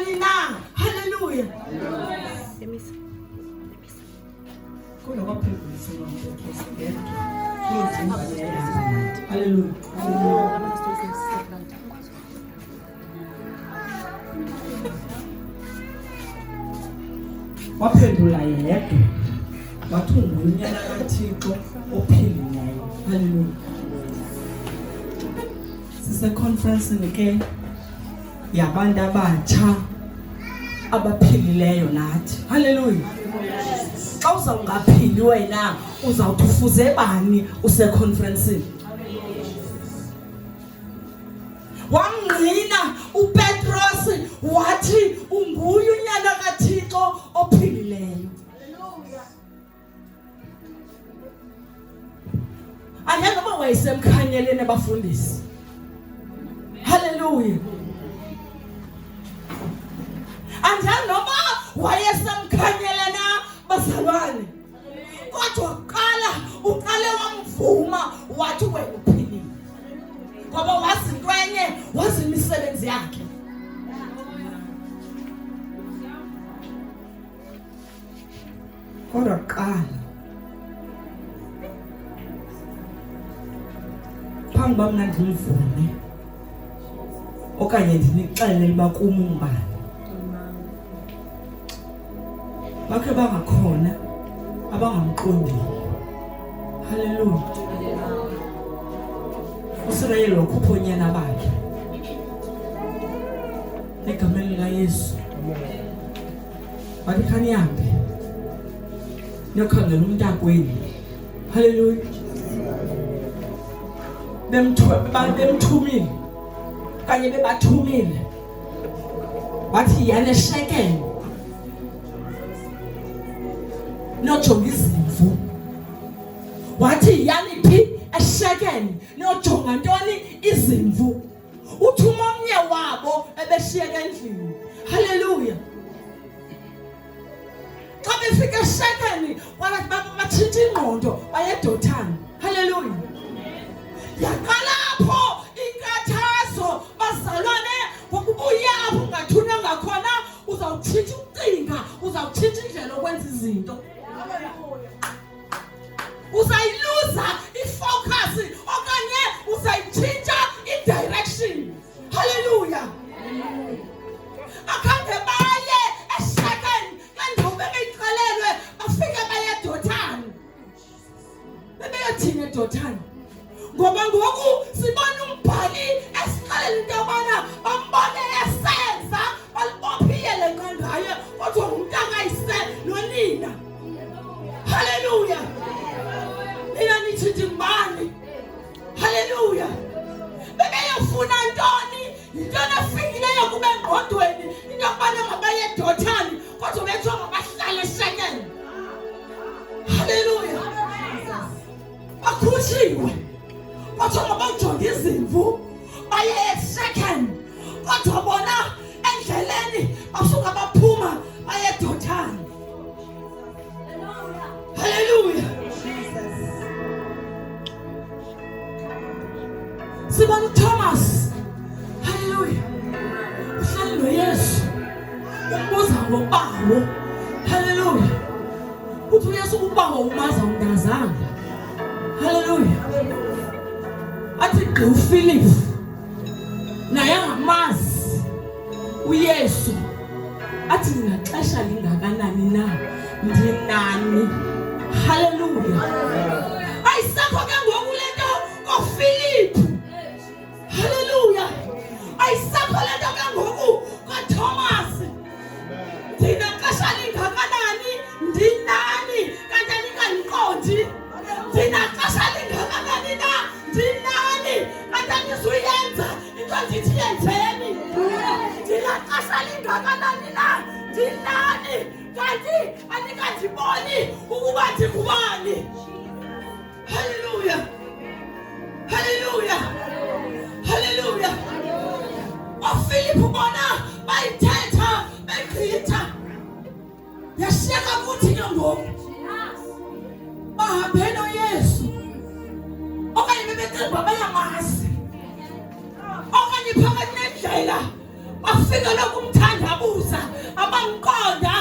kangakanani na. Hallelujah. Hallelujah. Waphendula yedwa wathi ngunyana kaThixo ophilileyo. Hallelujah. Sise conference ke yabantu abatsha abaphilileyo nathi. Hallelujah. Xa uzawungaphili wena uzawuthi ufuze bani use conference? Wangqina uPetros wathi unguye unyana kaThixo ophilileyo. Angeke noba wayesemkhanyeleni abafundisi. Hallelujah. Angeke noba wayesemkhanyelena bazalwane. Kodwa uqale wamvuma wathi wena uphilile. Ngoba wazi intwenye, wazi imisebenzi yakhe. Kodwa qala phambi uba mna ndimvume okanye ndinixelele uba kum umbani. Bakhe bangakhona abangamqondiyo. Hallelujah. Usirayeli wakhupha onyana bakhe egameni likaYesu. Wathi khanihambe niyokhangela umntakwenu. Hallelujah. Bemthumile kanye bebathumile wathi yana eShekemu niyojonga izimvu. Wathi yaniphi eShekemu niyojonga ntoni? Izimvu. Uthuma omnye wabo ebeshiyeka endlini. Hallelujah. Xa befika eShekemu batshintsha ingqondo baye eDothani. Hallelujah. Yakalapho inkathazo bazalwane ngokuba uyapho ungathunywa ngakhona uzawutshintsha ucinga, uzawutshintsha indlela okwenza izinto. Uzayiluza ifocus okanye uzayitshintsha indirection. Hallelujah. Akhange baye eShekemu kanti bebeyiqalelwe bafike baye eDothani. Bebeyothina eDothani. Ngoba ngoku sibona umbhali esixelela into yobana bambone esenza balibophile nqangaye kodwa umntangayise nonina. Hallelujah. Mina nithi ngibani? Hallelujah. Bebeyofuna ntoni? Yintoni efikileyo kube engqondweni into yokubana mabaye eDothani kodwa bethiwa mabahlale eShekemu. Hallelujah. Bakhutshiwe kodwa mabajonge izimvu baye eShekemu kodwa bona endleleni basuka baphuma baye eDothani. Hallelujah. Sibona uThomas. Hallelujah. Uhlala noYesu umbuza ngobawo. Hallelujah. Uthi uYesu ubawo umaza umntazana. Hallelujah. Athi gqi uPhilip naye angamazi uYesu. Athi ninaxesha lingakanani na ndinani. Hallelujah. Ayisakho ke ngoku lento koPhilip. Hallelujah. Ayisakho lento ke ngoku koThomas. Ndinexesha lingakanani ndinani kanti aninganiqondi. Ndinexesha lingakanani na ndinani kanti anizuyenza into ndithi yenzeni. Ndinexesha lingakanani na ndinani kanti anikandiboni ukuba ndikubani. Hallelujah. Hallelujah. Hallelujah. OFilip bona bayithetha begqitha. Yashiyeka kuthi ke ngoku bahambe noYesu. Okanye bebecinga bayamazi. Okanye phakathi nendlela bafika lokumthatha abangithandabuza abangiqonda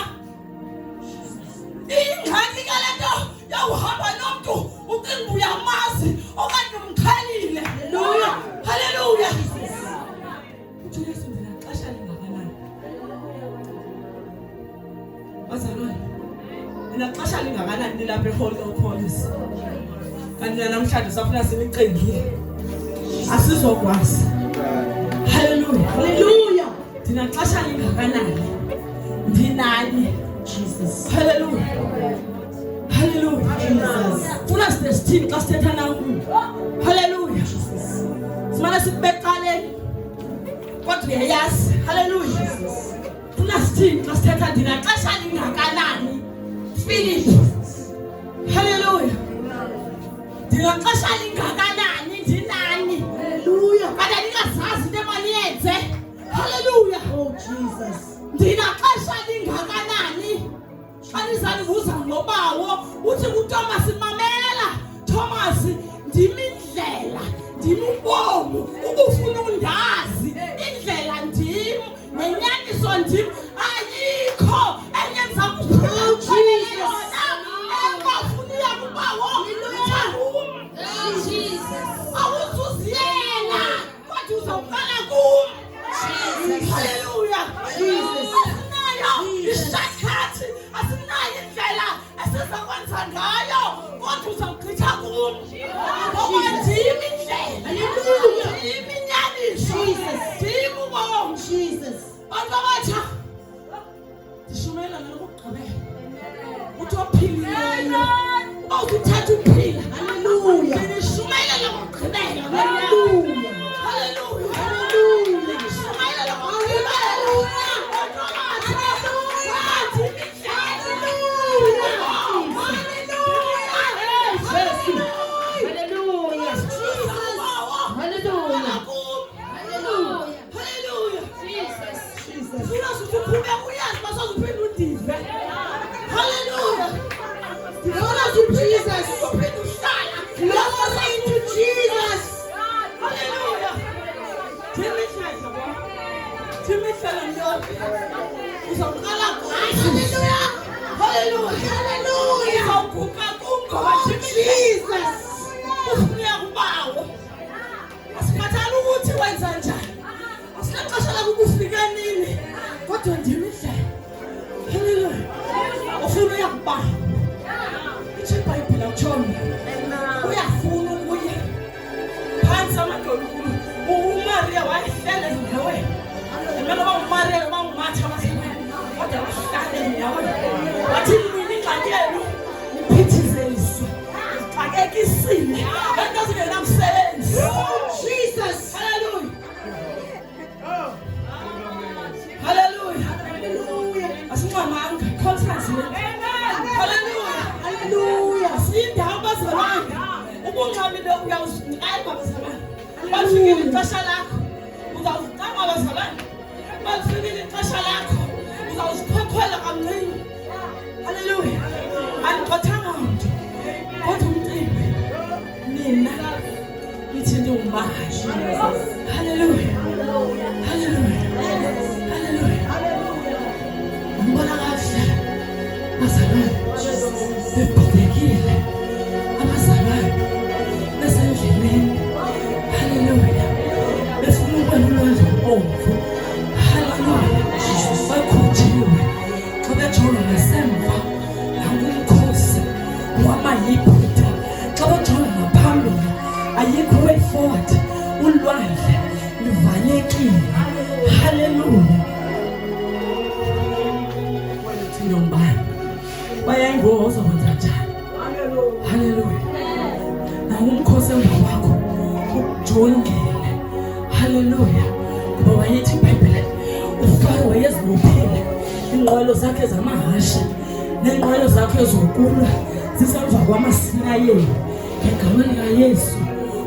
ingxaki ke lento yawuhamba nomuntu ucinga uyamazi okanye umkhalile. Haleluya. Ujesu ndinaxesha lingakanani? Bazalwane, ndinaxesha lingakanani nilapha eHall of Police? Kanti namhlanje safuna siniqengile. Asizokwazi. Haleluya. Haleluya. Ndinaxesha lingakanani? Ndinani. Jesus. Haleluya. Haleluya. Jesus. Funa sithini xa sithetha nawe? Haleluya. Simana sikubeqaleni. Kodwa uyayazi. Haleluya. Funa sithini xa sithetha ndinaxesha lingakanani? Philip. Haleluya. Ndinaxesha lingakanani? Ndinani. Haleluya. Kanti ningazazi into emaniyenze. Haleluya. Oh Jesus. Ndinaxesha lingakanani? Anizanibuza ngobawo uthi kuThomas mamela. Thomas, ndimi indlela, ndimi ubomi. Ukufuna undazi indlela ndimi nenyaniso ndimi. Ayikho enye enzakuphela yona. Engafuni yakubawo. Jesus. Awuzuziyela kodwa uzawuqala kum. Hallelujah. Jesus. Isakhathi asinayo indlela esizakwenza ngayo kodwa uzawugqitha kum. Ngoba ndimi indlela. Hallelujah. Ndimi inyaniso. Jesus. Ndimi ubomi. Jesus. Bantu abatsha, ndishumela ngalokugqibela. Uthi ophilileyo uba ukuthatha ukuphila. Hallelujah. Ndishumela ngalokugqibela. Hallelujah. Hallelujah. Hallelujah. Ndishumela ngalokugqibela.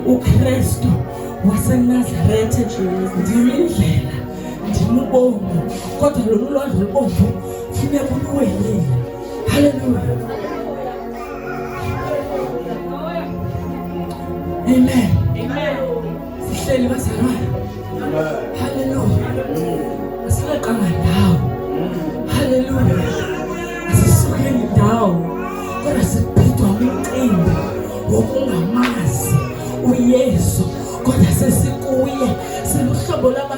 uKristu waseNazaretha ndimi indlela ndimi ubomi kodwa lolu lwandle olubomvu funeka uluwelile. Haleluya. Amen. Amen. Sihleli bazalwane. Haleluya. Asileqanga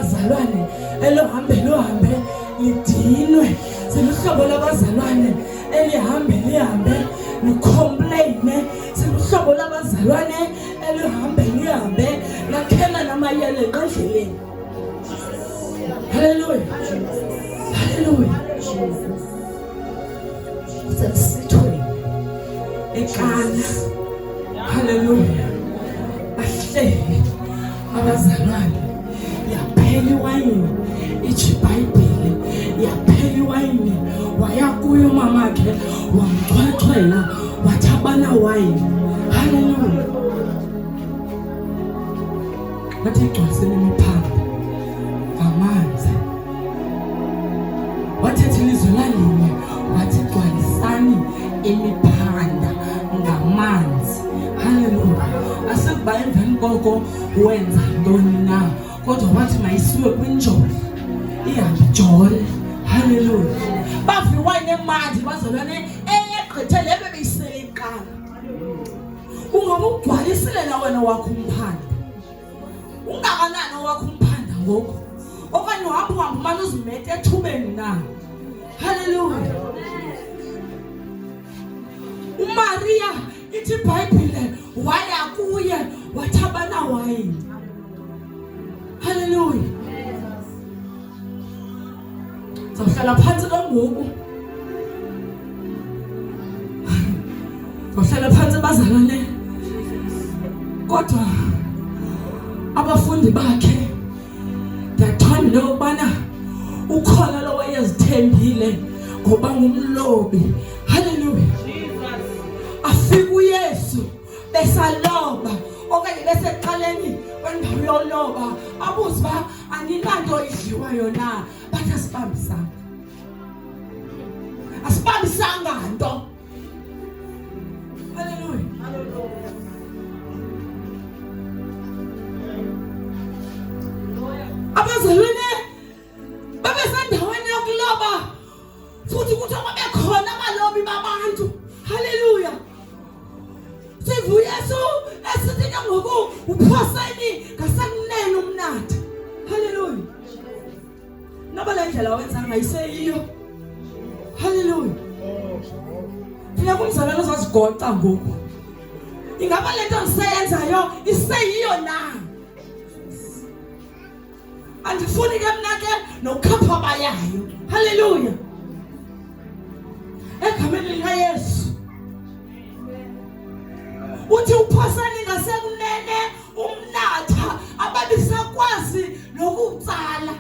labazalwane elohambe lidinwe. Siluhlobo labazalwane lihambe lucomplaine. Siluhlobo labazalwane lihambe lakhela namayele endleleni. Hallelujah. Hallelujah. Sesithweni ekana. Hallelujah. Bahleli abazalwane yaphela iwayini, ithi iBhayibheli yaphela iwayini, waya kuye umamakhe wamchwechwela wathi abanawayini. Hallelujah. Wathi igcwaliseni imiphanga ngamanzi, wathetha ilizwi lalinye wathi gcwalisani imiphanda ngamanzi. Hallelujah. Asekuba emveni koko wenza ntoni na, kodwa wathi mayisiwe kwinjolo ihambe ijole. Hallelujah. Bafi iwayini emanzi bazalwane eyegqithele bebeyisele iqala. Ungabe ugcwalisile na wena wakho umphanda? Ungakanani owakho umphanda ngoku? Okanye uhamba umane uzimete ethubeni na? Hallelujah. uMaria ithi iBhayibheli waya kuye wathi abanawayini. Hallelujah. Zawuhlala phansi kangoku. Zawuhlala phansi bazalwane. Kodwa abafundi bakhe ndiyathanda ukubana ukhona lo wayezithembile ngoba ngumlobi. Hallelujah. Afika uYesu besaloba okanye beseqaleni kwendawo yoloba abuze ba aninanto idliwayo na, bathi asibambisanga nto. Hallelujah. Abazalwane babesendaweni yokuloba futhi kuthi babekhona abalobi babantu. Hallelujah. Sivu Yesu esithi ngoku uphoseni ngasekunene umnatha. Hallelujah. Noba le ndlela wenza ngayiseyiyo. Hallelujah. Funa kumzalwane ozazigoqa ngoku. Ingaba le nto ngiseyenzayo iseyiyo na? Andifuni ke mna ke nokhapha abayayo. Hallelujah. Egameni likaYesu uthi uphosani ngasekunene umnatha ababisakwazi nokutsala.